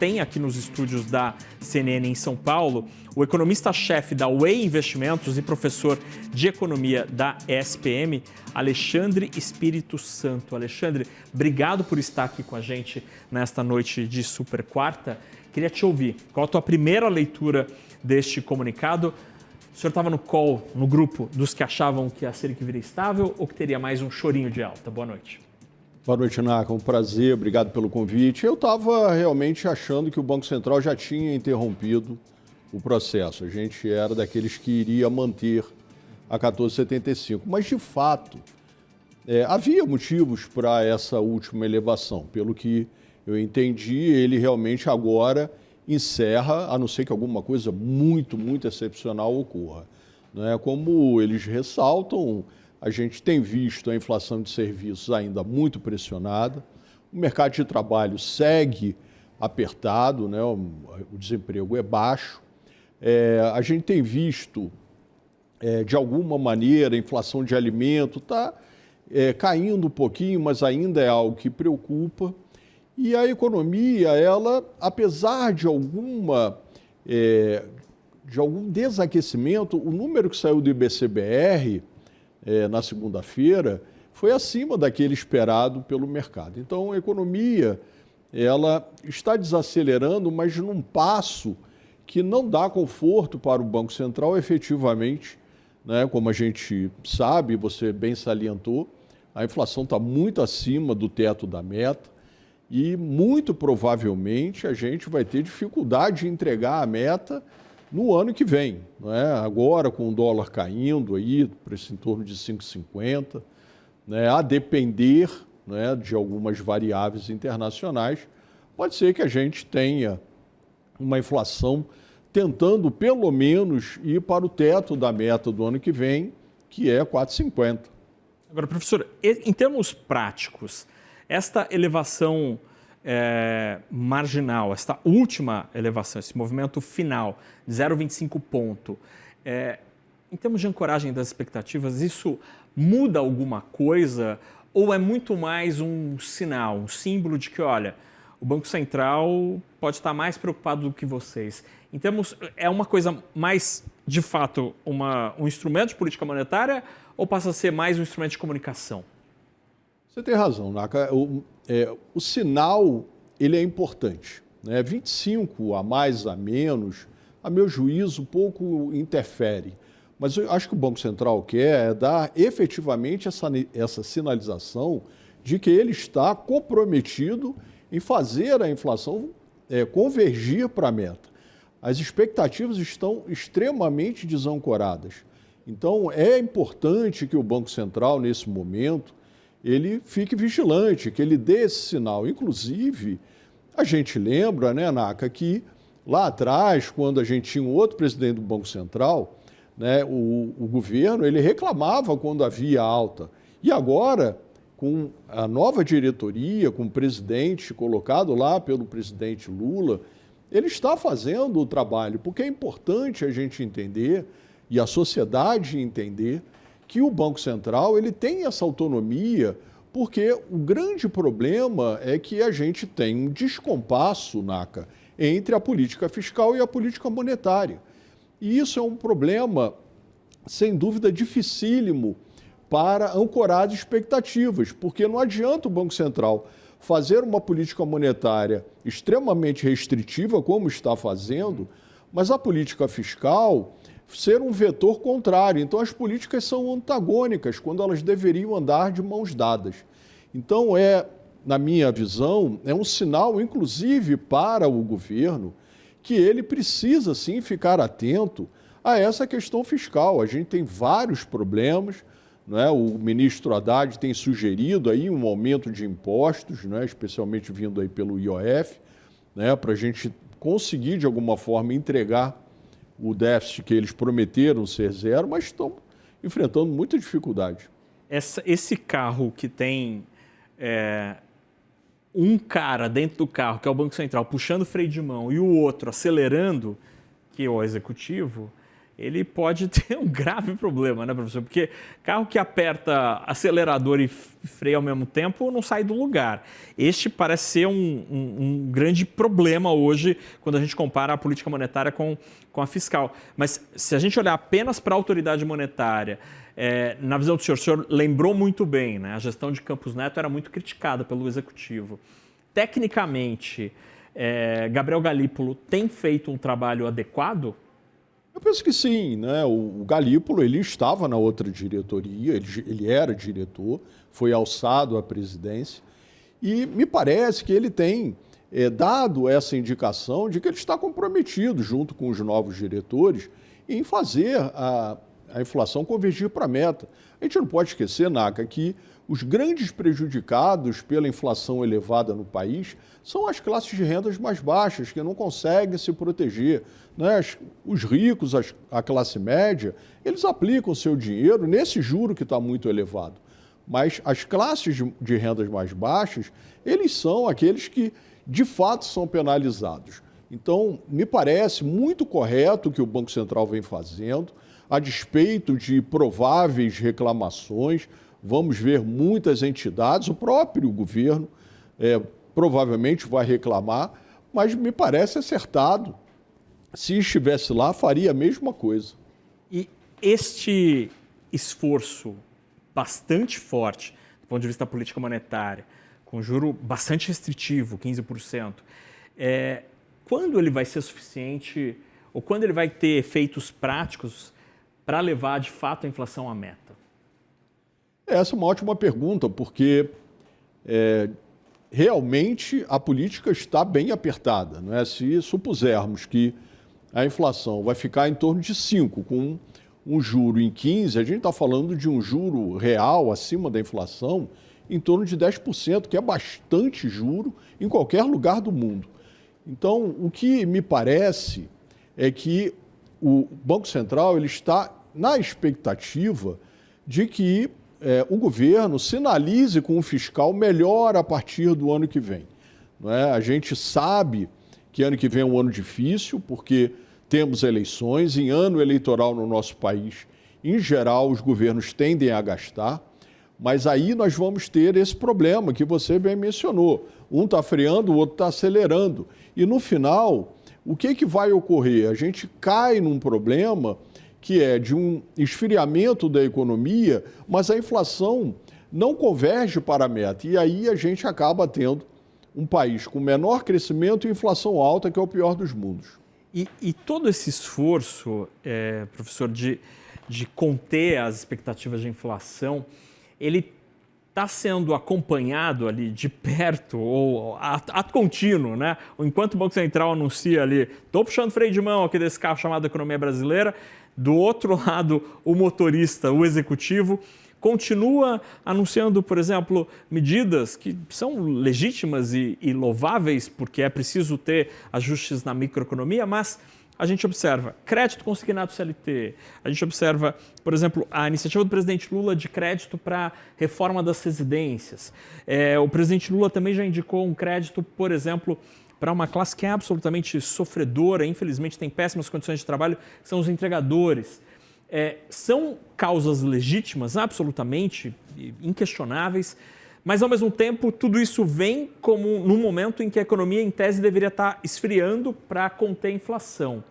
tem aqui nos estúdios da CNN em São Paulo o economista-chefe da Way Investimentos e professor de economia da ESPM, Alexandre Espírito Santo. Alexandre, obrigado por estar aqui com a gente nesta noite de super quarta. Queria te ouvir. Qual a tua primeira leitura deste comunicado? O senhor estava no call, no grupo dos que achavam que a Selic viria estável ou que teria mais um chorinho de alta? Boa noite. Boa noite, Naka. Um prazer, obrigado pelo convite. Eu estava realmente achando que o Banco Central já tinha interrompido o processo. A gente era daqueles que iria manter a 14,75. Mas, de fato, havia motivos para essa última elevação. Pelo que eu entendi, ele realmente agora encerra, a não ser que alguma coisa muito, muito excepcional ocorra. Como eles ressaltam, a gente tem visto a inflação de serviços ainda muito pressionada, o mercado de trabalho segue apertado, o desemprego é baixo, a gente tem visto, de alguma maneira, a inflação de alimento está caindo um pouquinho, mas ainda é algo que preocupa. E a economia, ela, apesar de algum desaquecimento, o número que saiu do IBCBR na segunda-feira foi acima daquele esperado pelo mercado. Então, a economia ela está desacelerando, mas num passo que não dá conforto para o Banco Central efetivamente, como a gente sabe, você bem salientou, a inflação está muito acima do teto da meta e muito provavelmente a gente vai ter dificuldade de entregar a meta no ano que vem, agora com o dólar caindo aí para esse em torno de 5,50, a depender de algumas variáveis internacionais, pode ser que a gente tenha uma inflação tentando pelo menos ir para o teto da meta do ano que vem, que é 4,50. Agora, professor, em termos práticos, esta elevação marginal, esta última elevação, esse movimento final de 0,25 ponto, em termos de ancoragem das expectativas, isso muda alguma coisa ou é muito mais um sinal, um símbolo de que, olha, o Banco Central pode estar mais preocupado do que vocês? Em termos, é uma coisa mais, de fato, um instrumento de política monetária ou passa a ser mais um instrumento de comunicação? Você tem razão, Naka. O sinal ele é importante. 25 a mais, a menos, a meu juízo, pouco interfere. Mas eu acho que o Banco Central quer dar efetivamente essa sinalização de que ele está comprometido em fazer a inflação convergir para a meta. As expectativas estão extremamente desancoradas. Então, é importante que o Banco Central, nesse momento, ele fique vigilante, que ele dê esse sinal. Inclusive, a gente lembra, Naka, que lá atrás, quando a gente tinha um outro presidente do Banco Central, o governo ele reclamava quando havia alta. E agora, com a nova diretoria, com o presidente colocado lá pelo presidente Lula, ele está fazendo o trabalho, porque é importante a gente entender, e a sociedade entender, que o Banco Central ele tem essa autonomia, porque o grande problema é que a gente tem um descompasso, Naka, entre a política fiscal e a política monetária. E isso é um problema, sem dúvida, dificílimo para ancorar as expectativas, porque não adianta o Banco Central fazer uma política monetária extremamente restritiva, como está fazendo, mas a política fiscal ser um vetor contrário. Então, as políticas são antagônicas, quando elas deveriam andar de mãos dadas. Então, na minha visão, é um sinal, inclusive, para o governo, que ele precisa, sim, ficar atento a essa questão fiscal. A gente tem vários problemas, O ministro Haddad tem sugerido aí um aumento de impostos, especialmente vindo aí pelo IOF, para a gente conseguir, de alguma forma, entregar o déficit que eles prometeram ser zero, mas estão enfrentando muita dificuldade. Esse carro que tem um cara dentro do carro, que é o Banco Central, puxando o freio de mão, e o outro acelerando, que é o executivo, ele pode ter um grave problema, né, professor? Porque carro que aperta acelerador e freia ao mesmo tempo não sai do lugar. Este parece ser um grande problema hoje quando a gente compara a política monetária com a fiscal. Mas se a gente olhar apenas para a autoridade monetária, na visão do senhor lembrou muito bem, né? A gestão de Campos Neto era muito criticada pelo Executivo. Tecnicamente, Gabriel Galípolo tem feito um trabalho adequado? Eu penso que sim, né? O Galípolo, ele estava na outra diretoria, ele era diretor, foi alçado à presidência e me parece que ele tem dado essa indicação de que ele está comprometido, junto com os novos diretores, em fazer a inflação convergir para a meta. A gente não pode esquecer, Naka, que os grandes prejudicados pela inflação elevada no país são as classes de rendas mais baixas, que não conseguem se proteger, né? Os ricos, a classe média, eles aplicam seu dinheiro nesse juro que está muito elevado. Mas as classes de rendas mais baixas, eles são aqueles que, de fato, são penalizados. Então, me parece muito correto o que o Banco Central vem fazendo, a despeito de prováveis reclamações. Vamos ver muitas entidades, o próprio governo provavelmente vai reclamar, mas me parece acertado. Se estivesse lá, faria a mesma coisa. E este esforço bastante forte, do ponto de vista da política monetária, com juro bastante restritivo, 15%, quando ele vai ser suficiente, ou quando ele vai ter efeitos práticos para levar, de fato, a inflação à meta? Essa é uma ótima pergunta, porque realmente a política está bem apertada, não é? Se supusermos que a inflação vai ficar em torno de 5%, com um juro em 15%, a gente está falando de um juro real acima da inflação em torno de 10%, que é bastante juro em qualquer lugar do mundo. Então, o que me parece é que o Banco Central ele está na expectativa de que o governo sinalize com o fiscal melhor a partir do ano que vem. Não é? A gente sabe que ano que vem é um ano difícil, porque temos eleições. Em ano eleitoral no nosso país, em geral, os governos tendem a gastar, mas aí nós vamos ter esse problema que você bem mencionou. Um está freando, o outro está acelerando. E no final, o que vai ocorrer? A gente cai num problema que é de um esfriamento da economia, mas a inflação não converge para a meta. E aí a gente acaba tendo um país com menor crescimento e inflação alta, que é o pior dos mundos. E todo esse esforço, professor, de conter as expectativas de inflação, ele está sendo acompanhado ali de perto ou a contínuo, né? Enquanto o Banco Central anuncia ali, estou puxando freio de mão aqui desse carro chamado economia brasileira, do outro lado, o motorista, o executivo, continua anunciando, por exemplo, medidas que são legítimas e louváveis, porque é preciso ter ajustes na microeconomia, mas a gente observa crédito consignado CLT, a gente observa, por exemplo, a iniciativa do presidente Lula de crédito para reforma das residências. O presidente Lula também já indicou um crédito, por exemplo, para uma classe que é absolutamente sofredora, infelizmente tem péssimas condições de trabalho, que são os entregadores. São causas legítimas, absolutamente inquestionáveis, mas, ao mesmo tempo, tudo isso vem como num momento em que a economia, em tese, deveria estar esfriando para conter a inflação.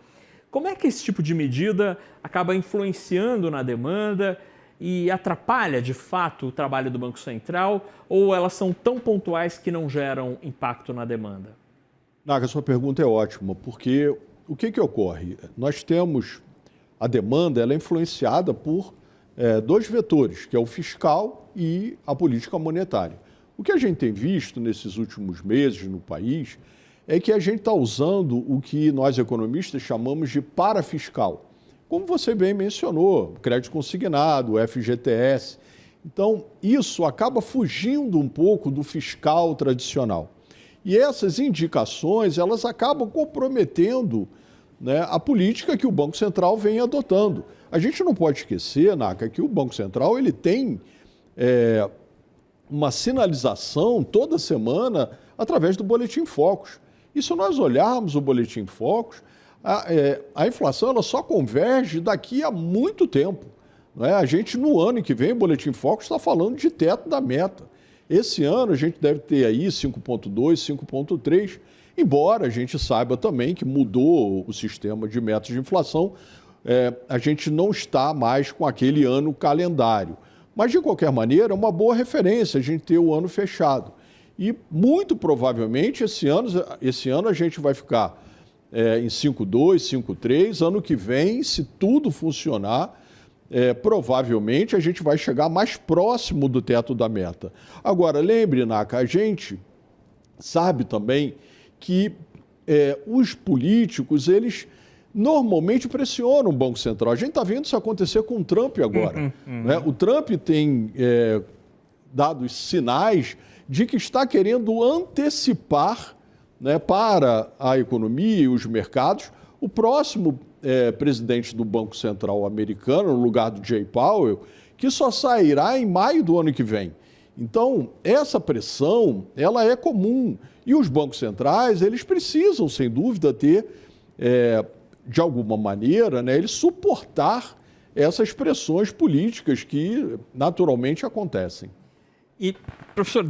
Como é que esse tipo de medida acaba influenciando na demanda e atrapalha, de fato, o trabalho do Banco Central, ou elas são tão pontuais que não geram impacto na demanda? Naga, sua pergunta é ótima, porque o que ocorre? Nós temos a demanda, ela é influenciada por dois vetores, que é o fiscal e a política monetária. O que a gente tem visto nesses últimos meses no país é que a gente está usando o que nós economistas chamamos de parafiscal. Como você bem mencionou, crédito consignado, FGTS. Então, isso acaba fugindo um pouco do fiscal tradicional. E essas indicações, elas acabam comprometendo, né, a política que o Banco Central vem adotando. A gente não pode esquecer, Naka, que o Banco Central ele tem uma sinalização toda semana através do Boletim Focus. E se nós olharmos o Boletim Focus, A inflação ela só converge daqui a muito tempo. Não é? A gente, no ano que vem, o Boletim Focus está falando de teto da meta. Esse ano a gente deve ter aí 5,2, 5,3, embora a gente saiba também que mudou o sistema de metas de inflação, a gente não está mais com aquele ano calendário. Mas, de qualquer maneira, é uma boa referência a gente ter o ano fechado. E, muito provavelmente, esse ano a gente vai ficar em 5,2, 5,3. Ano que vem, se tudo funcionar, provavelmente a gente vai chegar mais próximo do teto da meta. Agora, lembre, Naka, a gente sabe também que os políticos, eles normalmente pressionam o Banco Central. A gente está vendo isso acontecer com o Trump agora. Né? O Trump tem dado sinais de que está querendo antecipar, né, para a economia e os mercados o próximo presidente do Banco Central americano, no lugar do Jay Powell, que só sairá em maio do ano que vem. Então, essa pressão, ela é comum. E os bancos centrais, eles precisam, sem dúvida, ter, de alguma maneira, né, eles suportar essas pressões políticas que naturalmente acontecem. E, professor,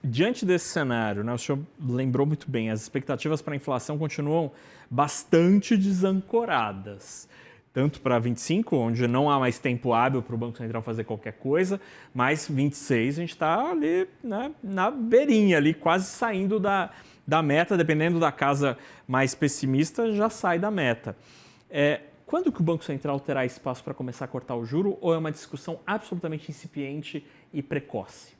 diante desse cenário, né, o senhor lembrou muito bem, as expectativas para a inflação continuam bastante desancoradas. Tanto para 25, onde não há mais tempo hábil para o Banco Central fazer qualquer coisa, mas 26 a gente está ali, né, na beirinha, ali, quase saindo da meta, dependendo da casa mais pessimista, já sai da meta. Quando que o Banco Central terá espaço para começar a cortar o juro, ou é uma discussão absolutamente incipiente e precoce?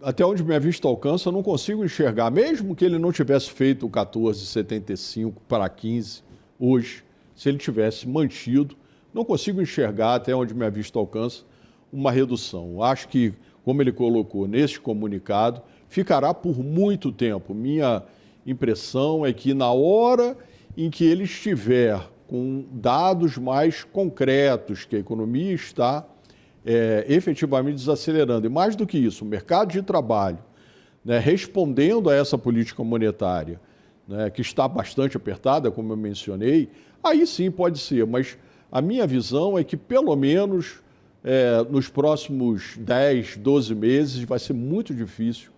Até onde minha vista alcança, eu não consigo enxergar, mesmo que ele não tivesse feito o 14,75 para 15 hoje, se ele tivesse mantido, não consigo enxergar, até onde minha vista alcança, uma redução. Acho que, como ele colocou neste comunicado, ficará por muito tempo. Minha impressão é que na hora em que ele estiver com dados mais concretos, que a economia está efetivamente desacelerando. E mais do que isso, o mercado de trabalho, né, respondendo a essa política monetária, né, que está bastante apertada, como eu mencionei, aí sim pode ser. Mas a minha visão é que, pelo menos, nos próximos 10, 12 meses, vai ser muito difícil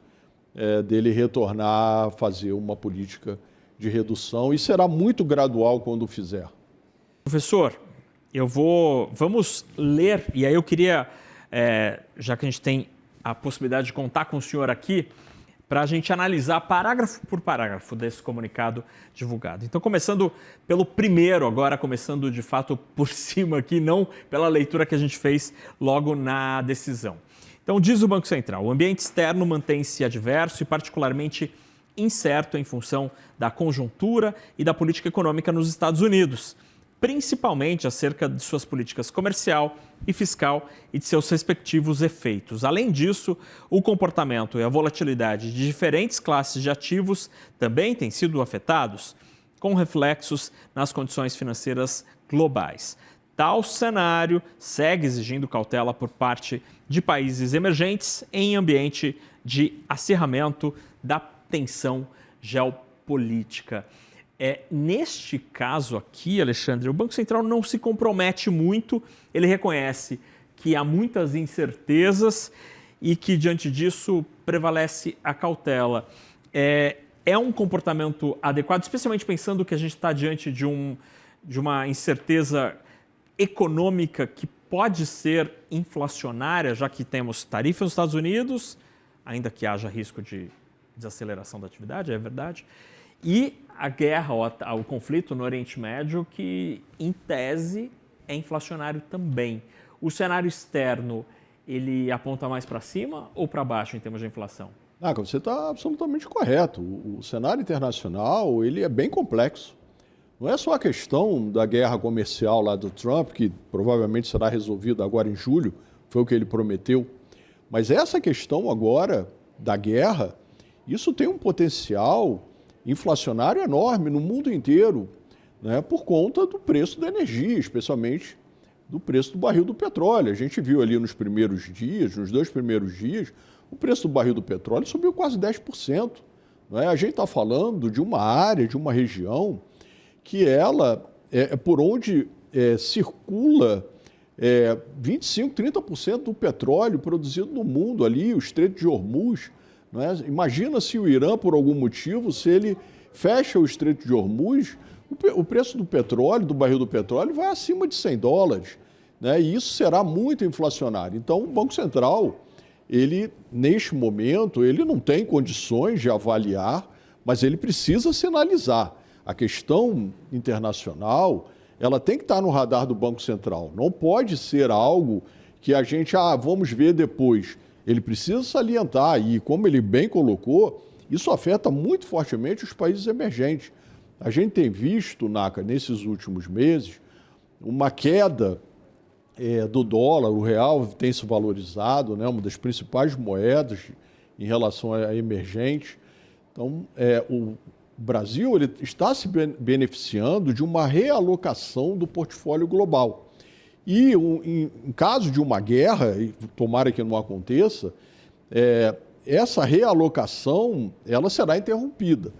dele retornar a fazer uma política de redução e será muito gradual quando o fizer. Professor, vamos ler, e aí eu queria, já que a gente tem a possibilidade de contar com o senhor aqui, para a gente analisar parágrafo por parágrafo desse comunicado divulgado. Então, começando pelo primeiro, agora começando de fato por cima aqui, não pela leitura que a gente fez logo na decisão. Então, diz o Banco Central, o ambiente externo mantém-se adverso e particularmente incerto em função da conjuntura e da política econômica nos Estados Unidos, principalmente acerca de suas políticas comercial e fiscal e de seus respectivos efeitos. Além disso, o comportamento e a volatilidade de diferentes classes de ativos também têm sido afetados, com reflexos nas condições financeiras globais. Tal cenário segue exigindo cautela por parte de países emergentes em ambiente de acirramento da tensão geopolítica. Neste caso aqui, Alexandre, o Banco Central não se compromete muito, ele reconhece que há muitas incertezas e que, diante disso, prevalece a cautela. É um comportamento adequado, especialmente pensando que a gente está diante de uma incerteza econômica que pode ser inflacionária, já que temos tarifas nos Estados Unidos, ainda que haja risco de desaceleração da atividade, é verdade, e a guerra, o conflito no Oriente Médio, que, em tese, é inflacionário também. O cenário externo, ele aponta mais para cima ou para baixo em termos de inflação? Você está absolutamente correto. O cenário internacional, ele é bem complexo. Não é só a questão da guerra comercial lá do Trump, que provavelmente será resolvida agora em julho, foi o que ele prometeu, mas essa questão agora da guerra, isso tem um potencial inflacionário enorme no mundo inteiro, né, por conta do preço da energia, especialmente do preço do barril do petróleo. A gente viu ali nos primeiros dias, nos 2 primeiros dias, o preço do barril do petróleo subiu quase 10%. não é? A gente está falando de uma área, de uma região que ela é por onde circula 25%, 30% do petróleo produzido no mundo ali, o Estreito de Hormuz. Não é? Imagina se o Irã, por algum motivo, se ele fecha o Estreito de Hormuz, o preço do petróleo, do barril do petróleo, vai acima de $100, né? E isso será muito inflacionário. Então, o Banco Central, ele, neste momento, ele não tem condições de avaliar, mas ele precisa sinalizar. A questão internacional, ela tem que estar no radar do Banco Central. Não pode ser algo que a gente, vamos ver depois. Ele precisa salientar, e como ele bem colocou, isso afeta muito fortemente os países emergentes. A gente tem visto, Naka, nesses últimos meses, uma queda do dólar, o real tem se valorizado, né, uma das principais moedas em relação a emergentes. Então, o Brasil ele está se beneficiando de uma realocação do portfólio global. E, em caso de uma guerra, e tomara que não aconteça, essa realocação ela será interrompida.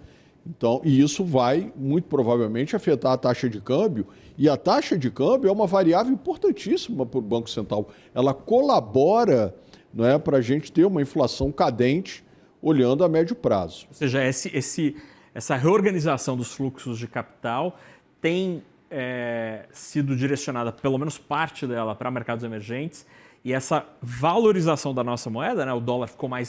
Então, e isso vai, muito provavelmente, afetar a taxa de câmbio. E a taxa de câmbio é uma variável importantíssima para o Banco Central. Ela colabora, não é, para a gente ter uma inflação cadente olhando a médio prazo. Ou seja, essa reorganização dos fluxos de capital tem sido direcionada, pelo menos parte dela, para mercados emergentes. E essa valorização da nossa moeda, né, o dólar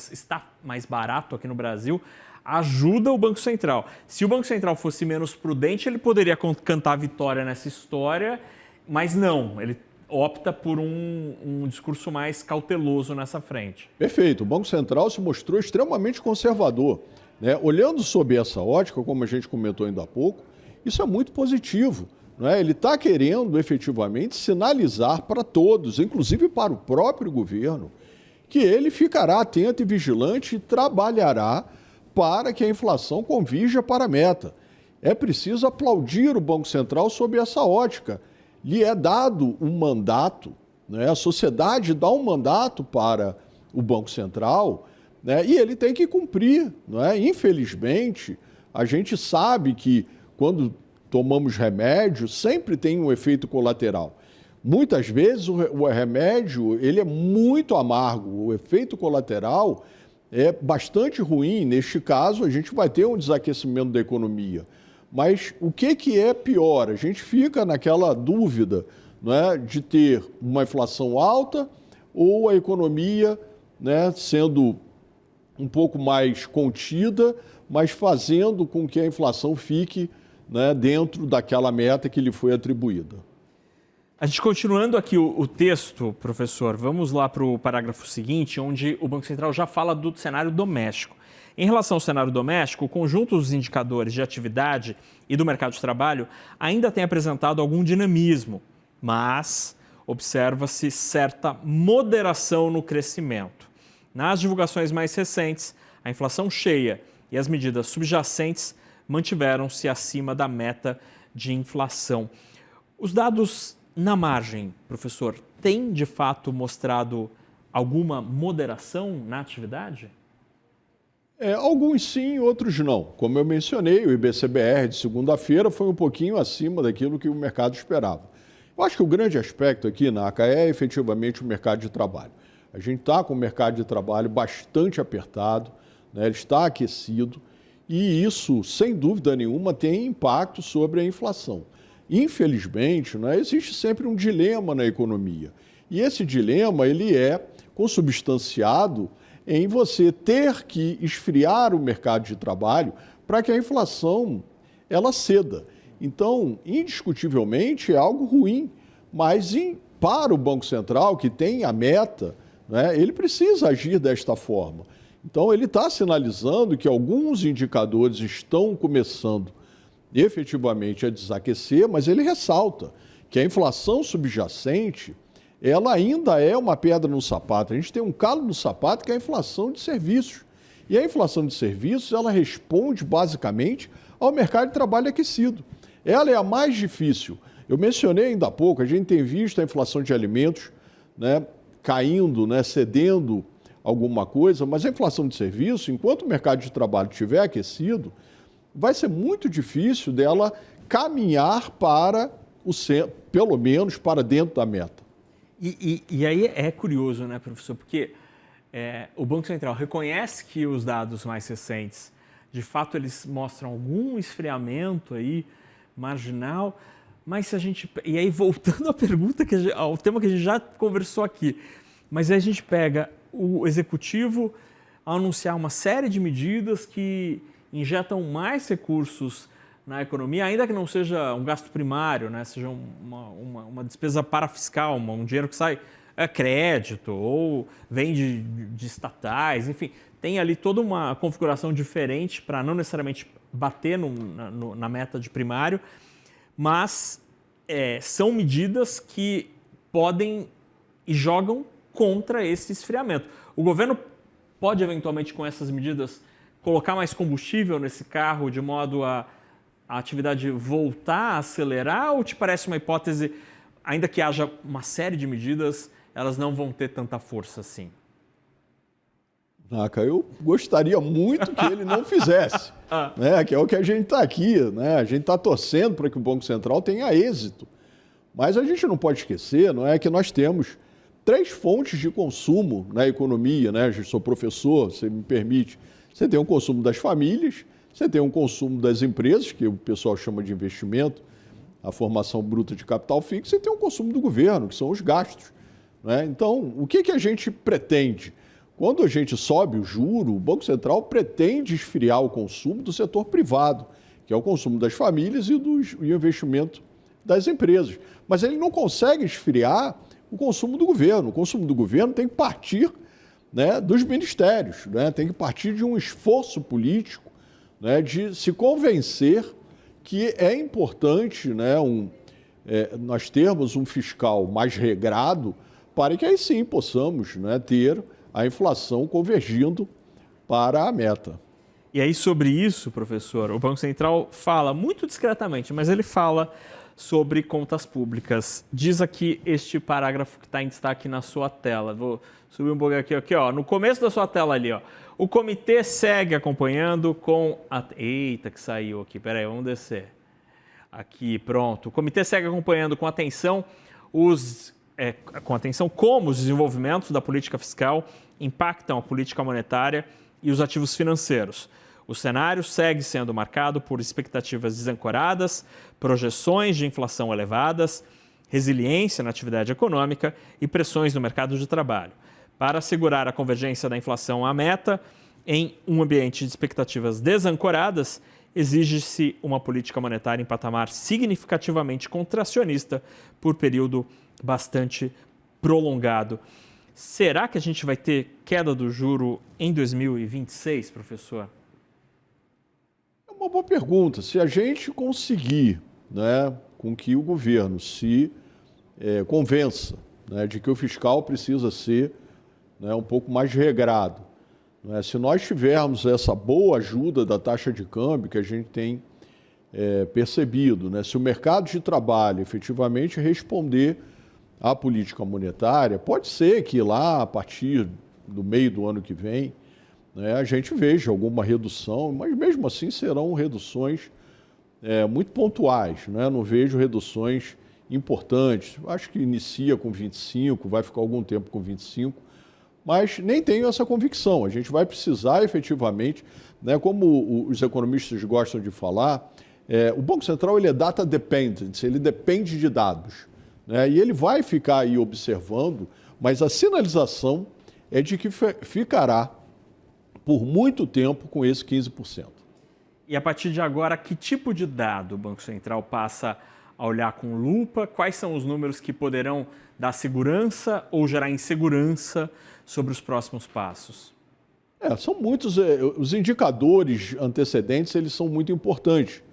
está mais barato aqui no Brasil, ajuda o Banco Central. Se o Banco Central fosse menos prudente, ele poderia cantar a vitória nessa história, mas não, ele opta por um discurso mais cauteloso nessa frente. Perfeito. O Banco Central se mostrou extremamente conservador, né? Olhando sob essa ótica, como a gente comentou ainda há pouco, isso é muito positivo. Ele está querendo efetivamente sinalizar para todos, inclusive para o próprio governo, que ele ficará atento e vigilante e trabalhará para que a inflação convirja para a meta. É preciso aplaudir o Banco Central sob essa ótica. Lhe é dado um mandato, a sociedade dá um mandato para o Banco Central, e ele tem que cumprir. Infelizmente, a gente sabe que quando tomamos remédio, sempre tem um efeito colateral. Muitas vezes o remédio ele é muito amargo, o efeito colateral é bastante ruim. Neste caso, a gente vai ter um desaquecimento da economia. Mas o que é pior? A gente fica naquela dúvida, de ter uma inflação alta ou a economia, sendo um pouco mais contida, mas fazendo com que a inflação fique dentro daquela meta que lhe foi atribuída. A gente continuando aqui o texto, professor, vamos lá para o parágrafo seguinte, onde o Banco Central já fala do cenário doméstico. Em relação ao cenário doméstico, o conjunto dos indicadores de atividade e do mercado de trabalho ainda tem apresentado algum dinamismo, mas observa-se certa moderação no crescimento. Nas divulgações mais recentes, a inflação cheia e as medidas subjacentes mantiveram-se acima da meta de inflação. Os dados na margem, professor, têm de fato mostrado alguma moderação na atividade? Alguns sim, outros não. Como eu mencionei, o IBCBR de segunda-feira foi um pouquinho acima daquilo que o mercado esperava. Eu acho que o grande aspecto aqui, Naka, é efetivamente o mercado de trabalho. A gente está com o mercado de trabalho bastante apertado, ele está aquecido, e isso, sem dúvida nenhuma, tem impacto sobre a inflação. Infelizmente, existe sempre um dilema na economia. E esse dilema ele é consubstanciado em você ter que esfriar o mercado de trabalho para que a inflação ela ceda. Então, indiscutivelmente, é algo ruim, mas para o Banco Central, que tem a meta, ele precisa agir desta forma. Então, ele está sinalizando que alguns indicadores estão começando efetivamente a desaquecer, mas ele ressalta que a inflação subjacente ela ainda é uma pedra no sapato. A gente tem um calo no sapato que é a inflação de serviços. E a inflação de serviços, ela responde basicamente ao mercado de trabalho aquecido. Ela é a mais difícil. Eu mencionei ainda há pouco, a gente tem visto a inflação de alimentos caindo, cedendo alguma coisa, mas a inflação de serviço, enquanto o mercado de trabalho estiver aquecido, vai ser muito difícil dela caminhar para pelo menos para dentro da meta. E aí é curioso, né, professor? Porque o Banco Central reconhece que os dados mais recentes, de fato, eles mostram algum esfriamento aí, marginal, mas se a gente... E aí, voltando à pergunta, ao tema que a gente já conversou aqui, mas aí a gente pega o executivo a anunciar uma série de medidas que injetam mais recursos na economia, ainda que não seja um gasto primário, né? Seja uma despesa parafiscal, um dinheiro que sai crédito ou vem de estatais, enfim, tem ali toda uma configuração diferente para não necessariamente bater na meta de primário, mas são medidas que podem e jogam contra esse esfriamento. O governo pode, eventualmente, com essas medidas, colocar mais combustível nesse carro de modo a atividade voltar a acelerar, ou te parece uma hipótese, ainda que haja uma série de medidas, elas não vão ter tanta força assim? Naka, eu gostaria muito que ele não fizesse, né? Que é o que a gente está aqui, né? A gente está torcendo para que o Banco Central tenha êxito. Mas a gente não pode esquecer, não é, que nós temos 3 fontes de consumo na economia, né? Eu sou professor, você me permite. Você tem o consumo das famílias, você tem o consumo das empresas, que o pessoal chama de investimento, a formação bruta de capital fixo, e tem o consumo do governo, que são os gastos, né? Então, o que a gente pretende? Quando a gente sobe o juro, o Banco Central pretende esfriar o consumo do setor privado, que é o consumo das famílias e o investimento das empresas. Mas ele não consegue esfriar o consumo do governo. O consumo do governo tem que partir, né, dos ministérios, né? Tem que partir de um esforço político, né, de se convencer que é importante, né, nós termos um fiscal mais regrado para que aí sim possamos, né, ter a inflação convergindo para a meta. E aí, sobre isso, professor, o Banco Central fala muito discretamente, mas ele fala sobre contas públicas. Diz aqui este parágrafo que está em destaque na sua tela. Vou subir um pouquinho aqui, ó. No começo da sua tela ali, ó. O comitê segue acompanhando com... Eita, que saiu aqui. Peraí, vamos descer. Aqui, pronto. O comitê segue acompanhando com atenção como os desenvolvimentos da política fiscal impactam a política monetária e os ativos financeiros. O cenário segue sendo marcado por expectativas desancoradas, projeções de inflação elevadas, resiliência na atividade econômica e pressões no mercado de trabalho. Para assegurar a convergência da inflação à meta, em um ambiente de expectativas desancoradas, exige-se uma política monetária em patamar significativamente contracionista por período bastante prolongado. Será que a gente vai ter queda do juro em 2026, professor? É uma boa pergunta. Se a gente conseguir, né, com que o governo se convença, né, de que o fiscal precisa ser, né, um pouco mais regrado, né, se nós tivermos essa boa ajuda da taxa de câmbio que a gente tem percebido, né, se o mercado de trabalho efetivamente responder à política monetária, pode ser que lá, a partir do meio do ano que vem, né, a gente veja alguma redução, mas mesmo assim serão reduções muito pontuais, né? Não vejo reduções importantes. Acho que inicia com 25, vai ficar algum tempo com 25, mas nem tenho essa convicção. A gente vai precisar efetivamente, né, como os economistas gostam de falar, o Banco Central ele é data dependent, ele depende de dados, né, e ele vai ficar aí observando, mas a sinalização é de que ficará por muito tempo com esse 15%. E a partir de agora, que tipo de dado o Banco Central passa a olhar com lupa? Quais são os números que poderão dar segurança ou gerar insegurança sobre os próximos passos? São muitos, os indicadores antecedentes, eles são muito importantes,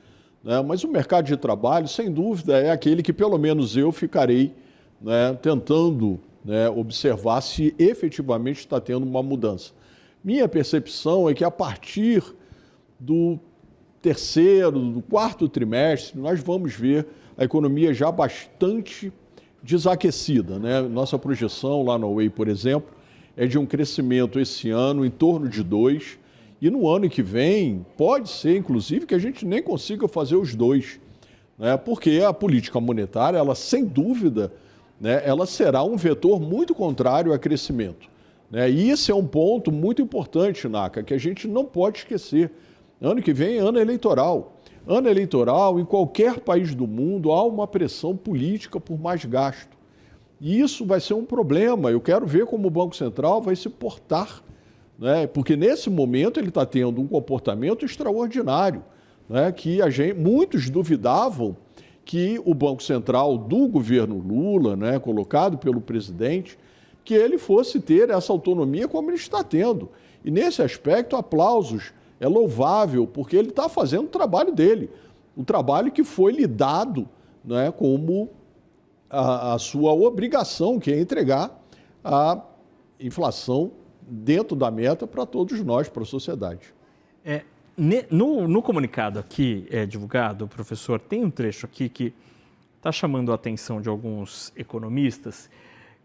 né? Mas o mercado de trabalho, sem dúvida, é aquele que pelo menos eu ficarei, né, tentando, né, observar se efetivamente está tendo uma mudança. Minha percepção é que a partir do do quarto trimestre, nós vamos ver a economia já bastante desaquecida, né? Nossa projeção lá na UEI, por exemplo, é de um crescimento esse ano em torno de 2%, e no ano que vem pode ser, inclusive, que a gente nem consiga fazer os 2%, né? Porque a política monetária, ela sem dúvida, né, ela será um vetor muito contrário a crescimento, né? E esse é um ponto muito importante, Naka, que a gente não pode esquecer. Ano que vem é ano eleitoral. Ano eleitoral, em qualquer país do mundo, há uma pressão política por mais gasto. E isso vai ser um problema. Eu quero ver como o Banco Central vai se portar, né? Porque nesse momento ele está tendo um comportamento extraordinário, né? Que muitos duvidavam que o Banco Central do governo Lula, né, colocado pelo presidente, que ele fosse ter essa autonomia como ele está tendo. E nesse aspecto, aplausos, é louvável, porque ele está fazendo o trabalho dele, o trabalho que foi lhe dado, né, como a sua obrigação, que é entregar a inflação dentro da meta para todos nós, para a sociedade. No comunicado aqui divulgado, professor, tem um trecho aqui que está chamando a atenção de alguns economistas,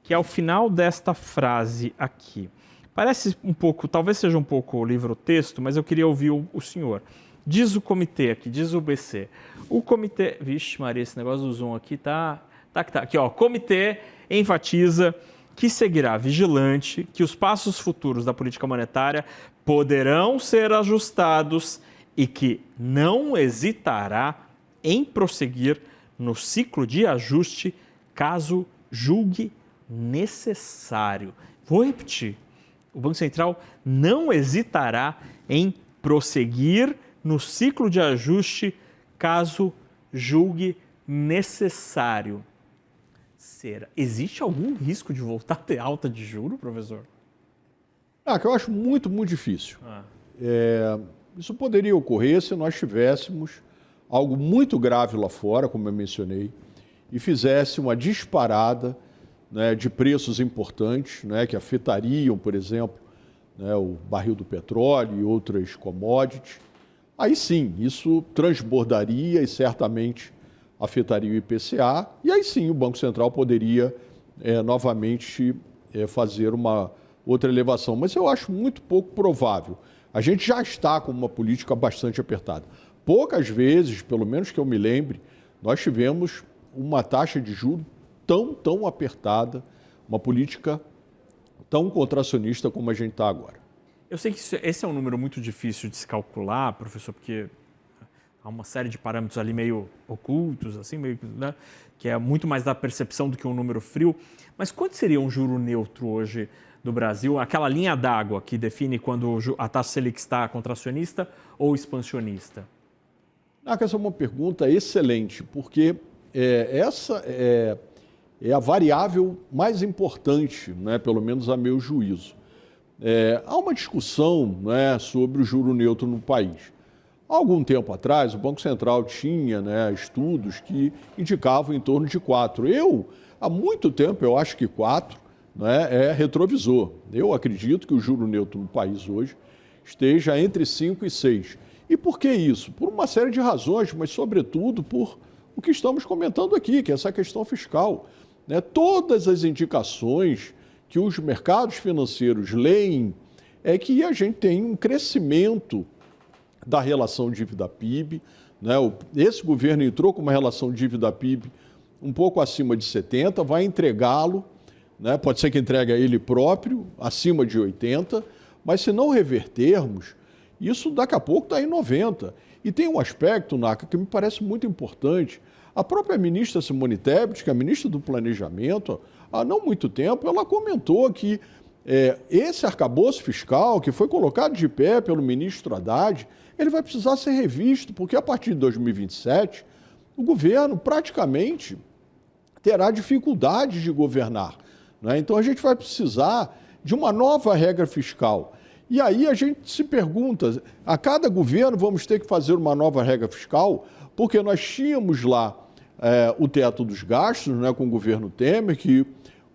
que é ao final desta frase aqui. Parece um pouco, talvez seja um pouco livro-texto, mas eu queria ouvir o senhor. Diz o comitê aqui, diz o BC. O comitê... Vixe Maria, esse negócio do Zoom aqui tá. Aqui, ó. Comitê enfatiza que seguirá vigilante, que os passos futuros da política monetária poderão ser ajustados e que não hesitará em prosseguir no ciclo de ajuste caso julgue necessário. Vou repetir. O Banco Central não hesitará em prosseguir no ciclo de ajuste caso julgue necessário. Existe algum risco de voltar a ter alta de juros, professor? Que eu acho muito, muito difícil. Isso poderia ocorrer se nós tivéssemos algo muito grave lá fora, como eu mencionei, e fizesse uma disparada, né, de preços importantes, né, que afetariam, por exemplo, né, o barril do petróleo e outras commodities. Aí sim, isso transbordaria e certamente afetaria o IPCA, e aí sim o Banco Central poderia novamente fazer uma outra elevação. Mas eu acho muito pouco provável. A gente já está com uma política bastante apertada. Poucas vezes, pelo menos que eu me lembre, nós tivemos uma taxa de juros tão apertada, uma política tão contracionista como a gente está agora. Eu sei que esse é um número muito difícil de se calcular, professor, porque há uma série de parâmetros ali meio ocultos, assim, meio, né, que é muito mais da percepção do que um número frio. Mas quanto seria um juro neutro hoje do Brasil? Aquela linha d'água que define quando a taxa Selic está contracionista ou expansionista? Essa é uma pergunta excelente, porque essa é a variável mais importante, né, pelo menos a meu juízo. Há uma discussão, né, sobre o juro neutro no país. Há algum tempo atrás, o Banco Central tinha, né, estudos que indicavam em torno de 4. Há muito tempo, eu acho que 4, né, é retrovisor. Eu acredito que o juro neutro no país hoje esteja entre 5 e 6. E por que isso? Por uma série de razões, mas sobretudo por o que estamos comentando aqui, que é essa questão fiscal. Né? Todas as indicações que os mercados financeiros leem é que a gente tem um crescimento da relação dívida-PIB. Né? Esse governo entrou com uma relação dívida-PIB um pouco acima de 70, vai entregá-lo, né? Pode ser que entregue a ele próprio, acima de 80, mas se não revertermos, isso daqui a pouco está em 90. E tem um aspecto, Naka, que me parece muito importante. A própria ministra Simone Tebet, que é a ministra do Planejamento, há não muito tempo, ela comentou que esse arcabouço fiscal, que foi colocado de pé pelo ministro Haddad, ele vai precisar ser revisto, porque a partir de 2027, o governo praticamente terá dificuldade de governar. Né? Então, a gente vai precisar de uma nova regra fiscal. E aí a gente se pergunta, a cada governo vamos ter que fazer uma nova regra fiscal, porque nós tínhamos lá o teto dos gastos, né, com o governo Temer, que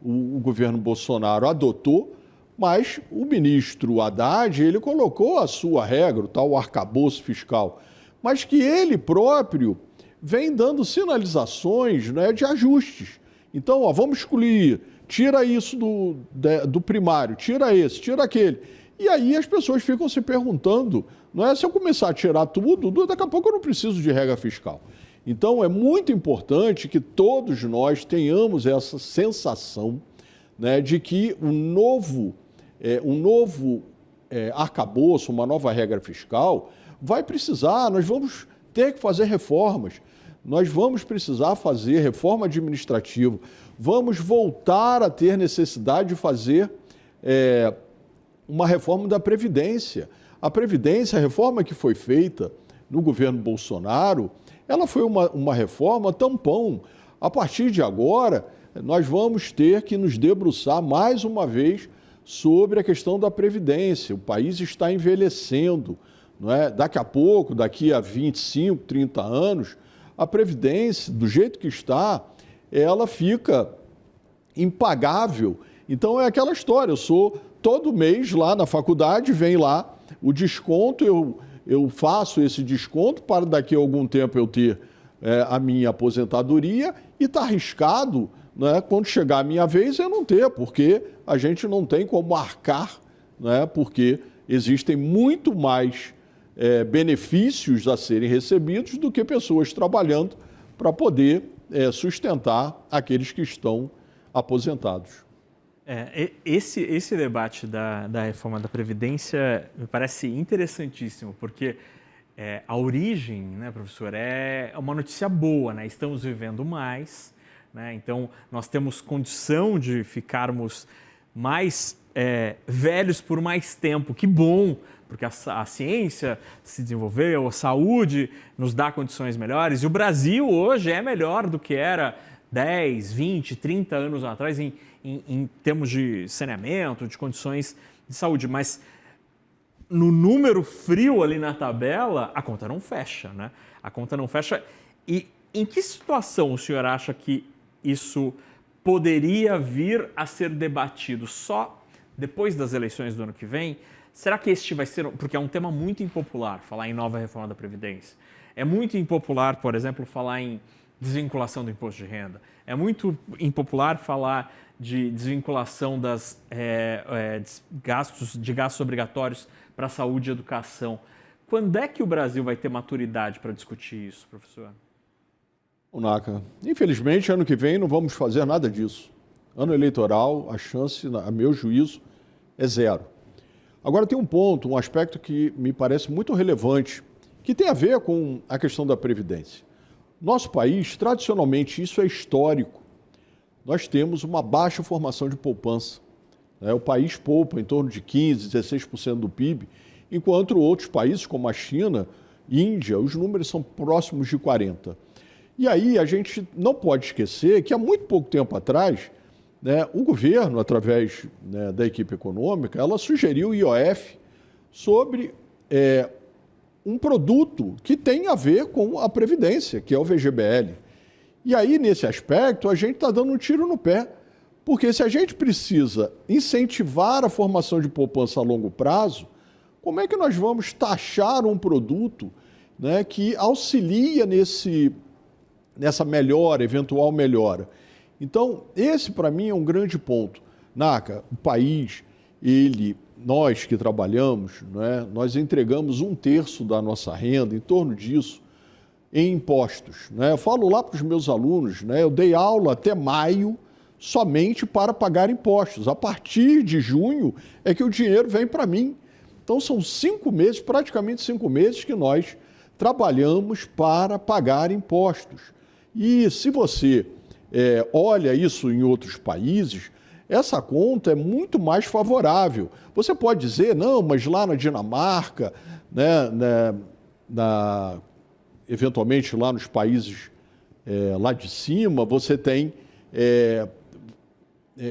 o governo Bolsonaro adotou, mas o ministro Haddad, ele colocou a sua regra, o tal arcabouço fiscal, mas que ele próprio vem dando sinalizações, né, de ajustes. Então, vamos excluir tira isso do primário, tira esse, tira aquele. E aí as pessoas ficam se perguntando, não é, se eu começar a tirar tudo, daqui a pouco eu não preciso de regra fiscal. Então é muito importante que todos nós tenhamos essa sensação, né, de que um novo arcabouço, uma nova regra fiscal, vai precisar, nós vamos ter que fazer reformas, nós vamos precisar fazer reforma administrativa, vamos voltar a ter necessidade de fazer uma reforma da Previdência. A Previdência, a reforma que foi feita no governo Bolsonaro, ela foi uma reforma tampão. A partir de agora, nós vamos ter que nos debruçar mais uma vez sobre a questão da Previdência. O país está envelhecendo, não é? Daqui a pouco, daqui a 25, 30 anos, a Previdência, do jeito que está, ela fica impagável. Então é aquela história, eu sou todo mês lá na faculdade, vem lá o desconto, eu faço esse desconto para daqui a algum tempo eu ter a minha aposentadoria e está arriscado, né, quando chegar a minha vez eu não ter, porque a gente não tem como arcar, né, porque existem muito mais benefícios a serem recebidos do que pessoas trabalhando para poder sustentar aqueles que estão aposentados. Esse debate da reforma da Previdência me parece interessantíssimo, porque a origem, né, professor, é uma notícia boa, né? Estamos vivendo mais, né? Então nós temos condição de ficarmos mais velhos por mais tempo. Que bom, porque a ciência se desenvolveu, a saúde nos dá condições melhores, e o Brasil hoje é melhor do que era 10, 20, 30 anos atrás em termos de saneamento, de condições de saúde, mas no número frio ali na tabela, a conta não fecha, né? A conta não fecha. E em que situação o senhor acha que isso poderia vir a ser debatido? Só depois das eleições do ano que vem? Será que este vai ser... Porque é um tema muito impopular, falar em nova reforma da Previdência. É muito impopular, por exemplo, falar em desvinculação do imposto de renda. É muito impopular falar de desvinculação das gastos obrigatórios para saúde e educação. Quando é que o Brasil vai ter maturidade para discutir isso, professor? Naca, infelizmente, ano que vem não vamos fazer nada disso. Ano eleitoral, a chance, a meu juízo, é zero. Agora tem um ponto, um aspecto que me parece muito relevante, que tem a ver com a questão da Previdência. Nosso país, tradicionalmente, isso é histórico, nós temos uma baixa formação de poupança. O país poupa em torno de 15%, 16% do PIB, enquanto outros países, como a China, Índia, os números são próximos de 40%. E aí a gente não pode esquecer que há muito pouco tempo atrás, né, o governo, através, né, da equipe econômica, ela sugeriu o IOF sobre um produto que tem a ver com a Previdência, que é o VGBL. E aí, nesse aspecto, a gente está dando um tiro no pé, porque se a gente precisa incentivar a formação de poupança a longo prazo, como é que nós vamos taxar um produto, né, que auxilia nessa melhora, eventual melhora? Então, esse para mim é um grande ponto. Naca, o país, nós que trabalhamos, né, nós entregamos 1/3 da nossa renda, em torno disso, em impostos. Né? Eu falo lá para os meus alunos, né, eu dei aula até maio somente para pagar impostos. A partir de junho é que o dinheiro vem para mim. Então são 5 meses, praticamente 5 meses, que nós trabalhamos para pagar impostos. E se você olha isso em outros países, essa conta é muito mais favorável. Você pode dizer, não, mas lá na Dinamarca, né, eventualmente lá nos países lá de cima, você tem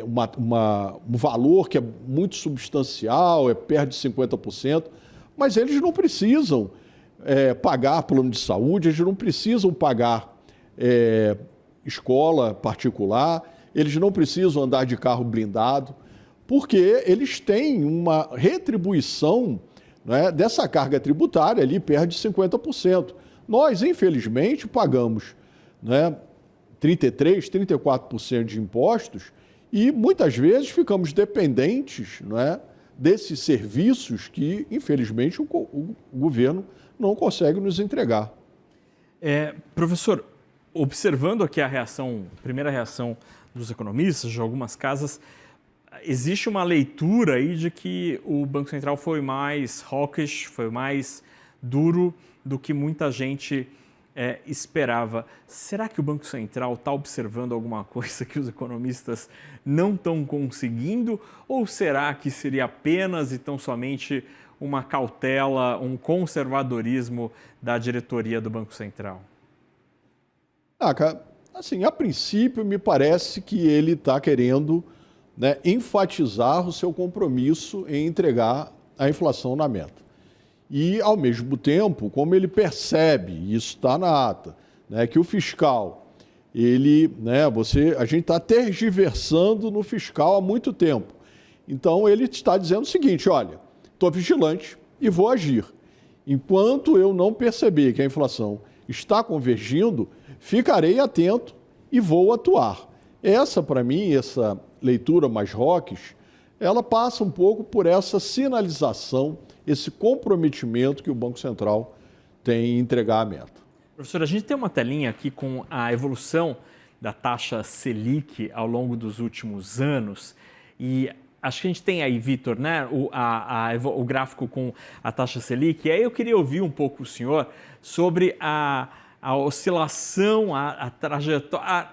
um valor que é muito substancial, perto de 50%, mas eles não precisam pagar plano de saúde, eles não precisam pagar escola particular, eles não precisam andar de carro blindado, porque eles têm uma retribuição, né, dessa carga tributária ali perto de 50%. Nós, infelizmente, pagamos, né, 33%, 34% de impostos E muitas vezes ficamos dependentes, não é, desses serviços que, infelizmente, o governo não consegue nos entregar. Professor, observando aqui a primeira reação dos economistas, de algumas casas, existe uma leitura aí de que o Banco Central foi mais hawkish, foi mais duro do que muita gente esperava. Será que o Banco Central está observando alguma coisa que os economistas não estão conseguindo? Ou será que seria apenas e tão somente uma cautela, um conservadorismo da diretoria do Banco Central? Assim, a princípio, me parece que ele está querendo, né, enfatizar o seu compromisso em entregar a inflação na meta. E, ao mesmo tempo, como ele percebe, e isso está na ata, né, que o fiscal, a gente está tergiversando no fiscal há muito tempo. Então, ele está dizendo o seguinte, olha, estou vigilante e vou agir. Enquanto eu não perceber que a inflação está convergindo, ficarei atento e vou atuar. Essa, para mim, essa leitura mais hawkish, ela passa um pouco por essa sinalização, esse comprometimento que o Banco Central tem em entregar a meta. Professor, a gente tem uma telinha aqui com a evolução da taxa Selic ao longo dos últimos anos e acho que a gente tem aí, Vitor, né, o gráfico com a taxa Selic. E aí eu queria ouvir um pouco o senhor sobre a oscilação, a trajetória.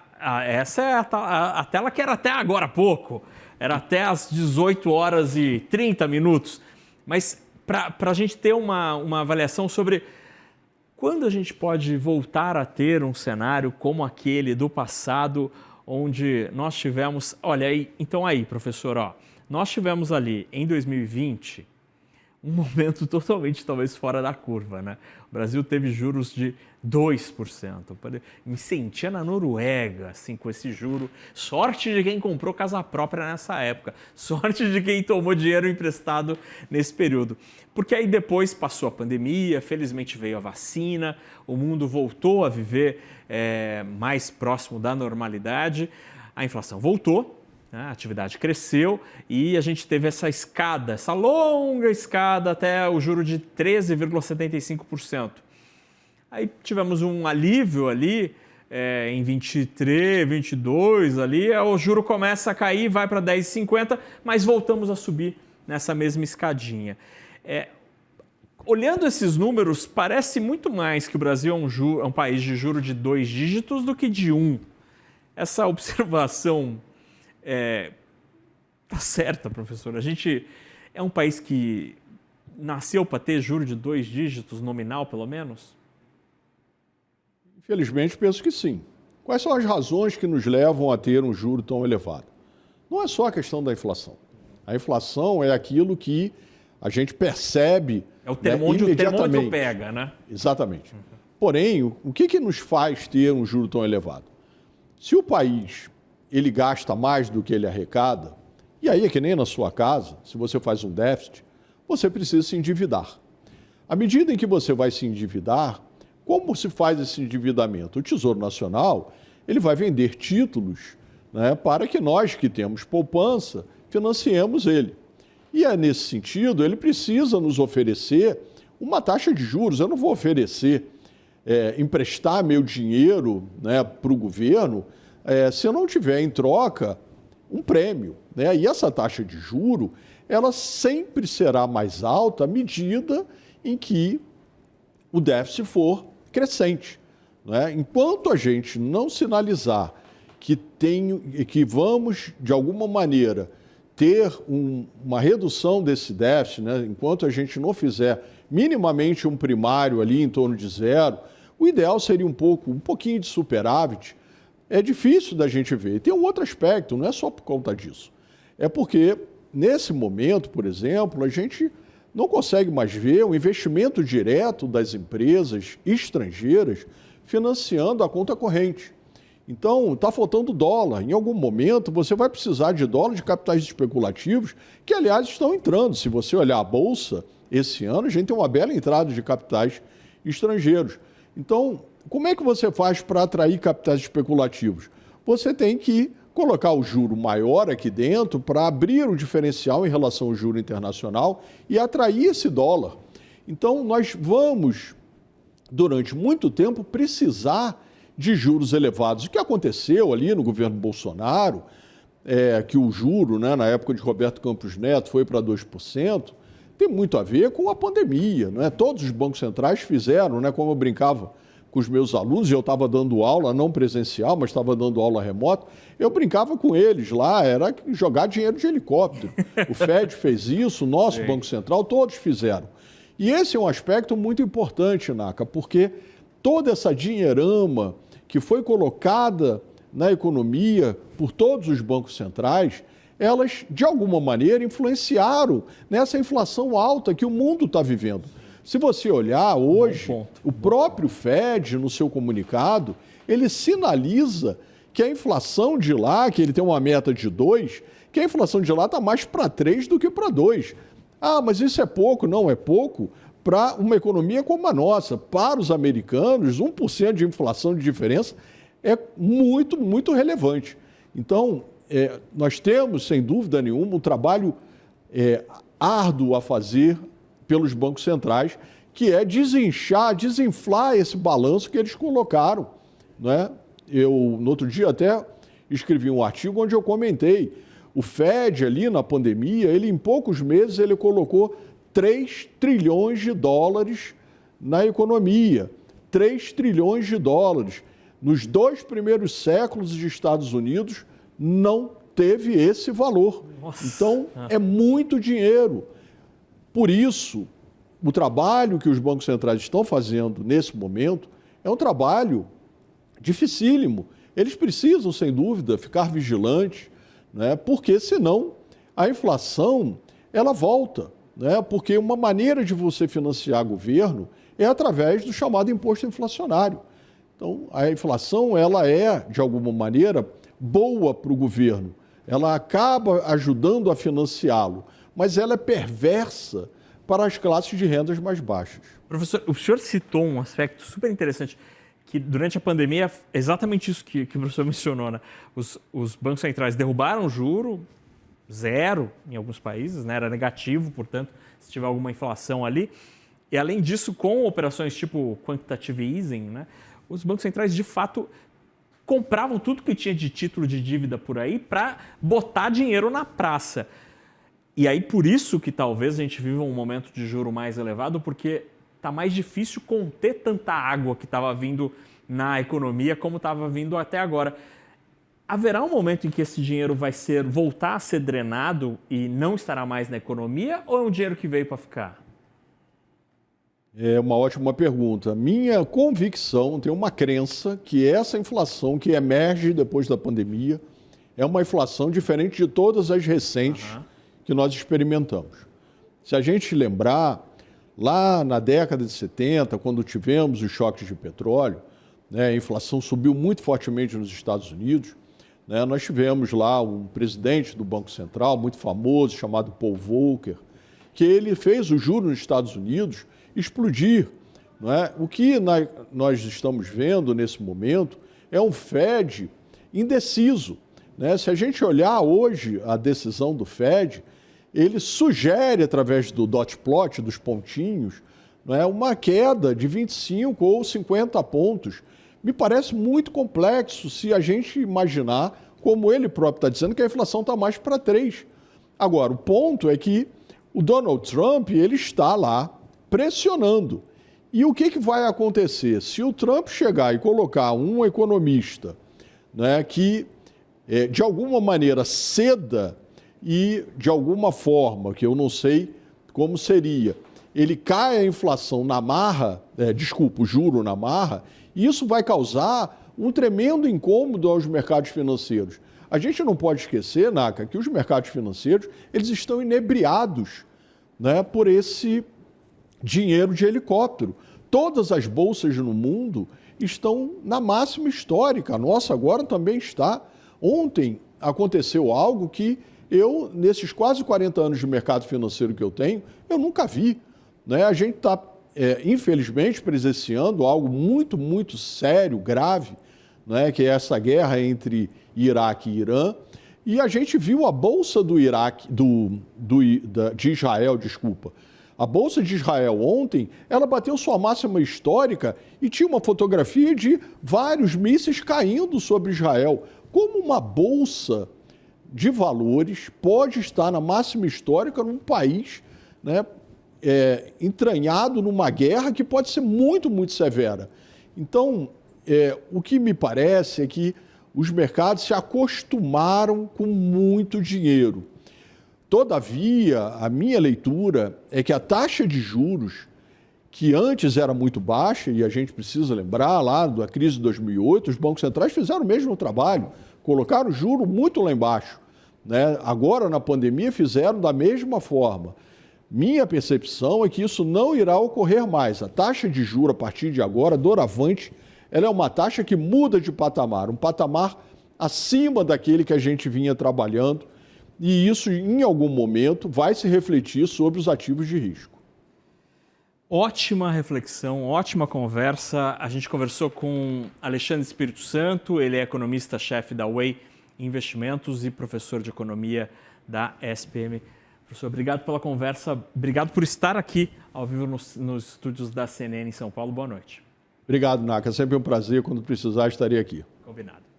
Essa é a tela que era até agora há pouco, era até às 18 horas e 30 minutos. Mas para a gente ter uma avaliação sobre quando a gente pode voltar a ter um cenário como aquele do passado, onde nós tivemos... Olha, então aí, professor, nós tivemos ali em 2020 um momento totalmente, talvez, fora da curva, né? O Brasil teve juros de 2%. Me sentia na Noruega, assim, com esse juro. Sorte de quem comprou casa própria nessa época. Sorte de quem tomou dinheiro emprestado nesse período. Porque aí depois passou a pandemia, felizmente veio a vacina, o mundo voltou a viver mais próximo da normalidade, a inflação voltou, a atividade cresceu e a gente teve essa escada, essa longa escada até o juro de 13,75%. Aí tivemos um alívio ali em 23, 22 ali, o juro começa a cair, vai para 10,50, mas voltamos a subir nessa mesma escadinha. Olhando esses números, parece muito mais que o Brasil é um país de juro de 2 dígitos do que de 1. Essa observação tá certa, professor. A gente é um país que nasceu para ter juro de 2 dígitos, nominal pelo menos? Infelizmente, penso que sim. Quais são as razões que nos levam a ter um juro tão elevado? Não é só a questão da inflação. A inflação é aquilo que a gente percebe, é o termômetro, imediatamente. O termômetro pega, né? Exatamente. Porém, o que nos faz ter um juro tão elevado? Se o país ele gasta mais do que ele arrecada, e aí é que nem na sua casa, se você faz um déficit, você precisa se endividar. À medida em que você vai se endividar, como se faz esse endividamento? O Tesouro Nacional ele vai vender títulos, né, para que nós que temos poupança financiemos ele. E nesse sentido, ele precisa nos oferecer uma taxa de juros. Eu não vou oferecer, emprestar meu dinheiro, né, para o governo se eu não tiver em troca um prêmio, né? E essa taxa de juro, ela sempre será mais alta à medida em que o déficit for crescente, né? Enquanto a gente não sinalizar que vamos, de alguma maneira, ter uma redução desse déficit, né? Enquanto a gente não fizer minimamente um primário ali em torno de 0, o ideal seria um pouquinho de superávit. É difícil da gente ver. E tem um outro aspecto, não é só por conta disso. É porque, nesse momento, por exemplo, a gente não consegue mais ver o investimento direto das empresas estrangeiras financiando a conta corrente. Então, está faltando dólar. Em algum momento, você vai precisar de dólar de capitais especulativos, que, aliás, estão entrando. Se você olhar a Bolsa, esse ano, a gente tem uma bela entrada de capitais estrangeiros. Então, como é que você faz para atrair capitais especulativos? Você tem que colocar o juro maior aqui dentro para abrir o diferencial em relação ao juro internacional e atrair esse dólar. Então, nós vamos, durante muito tempo, precisar de juros elevados. O que aconteceu ali no governo Bolsonaro, que o juro, né, na época de Roberto Campos Neto, foi para 2%, tem muito a ver com a pandemia. Né? Todos os bancos centrais fizeram, né, como eu brincava com os meus alunos, e eu estava dando aula, não presencial, mas estava dando aula remota, eu brincava com eles lá, era jogar dinheiro de helicóptero. O Fed fez isso, o nosso Banco Central, todos fizeram. E esse é um aspecto muito importante, Naka, porque toda essa dinheirama que foi colocada na economia por todos os bancos centrais, elas, de alguma maneira, influenciaram nessa inflação alta que o mundo está vivendo. Se você olhar hoje, o próprio Fed, no seu comunicado, ele sinaliza que a inflação de lá, que ele tem uma meta de 2, que a inflação de lá está mais para 3 do que para 2. Ah, mas isso é pouco? Não é pouco para uma economia como a nossa. Para os americanos, 1% de inflação de diferença é muito, muito relevante. Então, nós temos, sem dúvida nenhuma, um trabalho árduo a fazer pelos bancos centrais, que é desinflar esse balanço que eles colocaram. Né? Eu, no outro dia, até escrevi um artigo onde eu comentei, o Fed ali na pandemia, ele em poucos meses ele colocou 3 trilhões de dólares na economia. 3 trilhões de dólares. Nos 2 primeiros séculos dos Estados Unidos, não teve esse valor. Nossa. Então, é muito dinheiro. Por isso, o trabalho que os bancos centrais estão fazendo nesse momento é um trabalho dificílimo. Eles precisam, sem dúvida, ficar vigilantes, né? Porque senão a inflação ela volta. Né? Porque uma maneira de você financiar governo é através do chamado imposto inflacionário. Então, a inflação ela é, de alguma maneira, boa para o governo. Ela acaba ajudando a financiá-lo, mas ela é perversa para as classes de rendas mais baixas. Professor, o senhor citou um aspecto super interessante, que durante a pandemia, exatamente isso que o professor mencionou, né? Os bancos centrais derrubaram o juro, zero em alguns países, né? Era negativo, portanto, se tiver alguma inflação ali. E além disso, com operações tipo quantitative easing, né? Os bancos centrais, de fato, compravam tudo que tinha de título de dívida por aí para botar dinheiro na praça. E aí, por isso que talvez a gente viva um momento de juro mais elevado, porque está mais difícil conter tanta água que estava vindo na economia como estava vindo até agora. Haverá um momento em que esse dinheiro vai voltar a ser drenado e não estará mais na economia, ou é um dinheiro que veio para ficar? É uma ótima pergunta. Minha convicção, tenho uma crença que essa inflação que emerge depois da pandemia é uma inflação diferente de todas as recentes que nós experimentamos. Se a gente lembrar, lá na década de 70, quando tivemos os choques de petróleo, né, a inflação subiu muito fortemente nos Estados Unidos, né, nós tivemos lá um presidente do Banco Central, muito famoso, chamado Paul Volcker, que ele fez o juro nos Estados Unidos explodir. Não é? O que nós estamos vendo nesse momento é um Fed indeciso. Né? Se a gente olhar hoje a decisão do Fed, ele sugere, através do dot plot, dos pontinhos, não é, uma queda de 25 ou 50 pontos. Me parece muito complexo se a gente imaginar, como ele próprio está dizendo, que a inflação está mais para 3. Agora, o ponto é que o Donald Trump ele está lá pressionando. E o que vai acontecer? Se o Trump chegar e colocar um economista, né, que, de alguma maneira, ceda e, de alguma forma, que eu não sei como seria, ele cai a inflação na marra, o juro na marra, e isso vai causar um tremendo incômodo aos mercados financeiros. A gente não pode esquecer, Naka, que os mercados financeiros eles estão inebriados, né, por esse dinheiro de helicóptero. Todas as bolsas no mundo estão na máxima histórica. A nossa agora também está. Ontem aconteceu algo que eu, nesses quase 40 anos de mercado financeiro que eu tenho, eu nunca vi. Né? A gente está, infelizmente, presenciando algo muito, muito sério, grave, né, que é essa guerra entre Iraque e Irã. E a gente viu a Bolsa do Iraque, de Israel, desculpa. A Bolsa de Israel ontem, ela bateu sua máxima histórica e tinha uma fotografia de vários mísseis caindo sobre Israel. Como uma bolsa de valores pode estar na máxima histórica num país, né, entranhado numa guerra que pode ser muito, muito severa. Então, o que me parece é que os mercados se acostumaram com muito dinheiro. Todavia, a minha leitura é que a taxa de juros, que antes era muito baixa, e a gente precisa lembrar lá da crise de 2008, os bancos centrais fizeram o mesmo trabalho, colocaram o juro muito lá embaixo, né? Agora, na pandemia, fizeram da mesma forma. Minha percepção é que isso não irá ocorrer mais. A taxa de juros, a partir de agora, doravante, ela é uma taxa que muda de patamar, um patamar acima daquele que a gente vinha trabalhando, e isso, em algum momento, vai se refletir sobre os ativos de risco. Ótima reflexão, ótima conversa. A gente conversou com Alexandre Espírito Santo, ele é economista-chefe da Way Investimentos e professor de economia da SPM. Professor, obrigado pela conversa, obrigado por estar aqui ao vivo nos estúdios da CNN em São Paulo. Boa noite. Obrigado, Naka. É sempre um prazer. Quando precisar, estarei aqui. Combinado.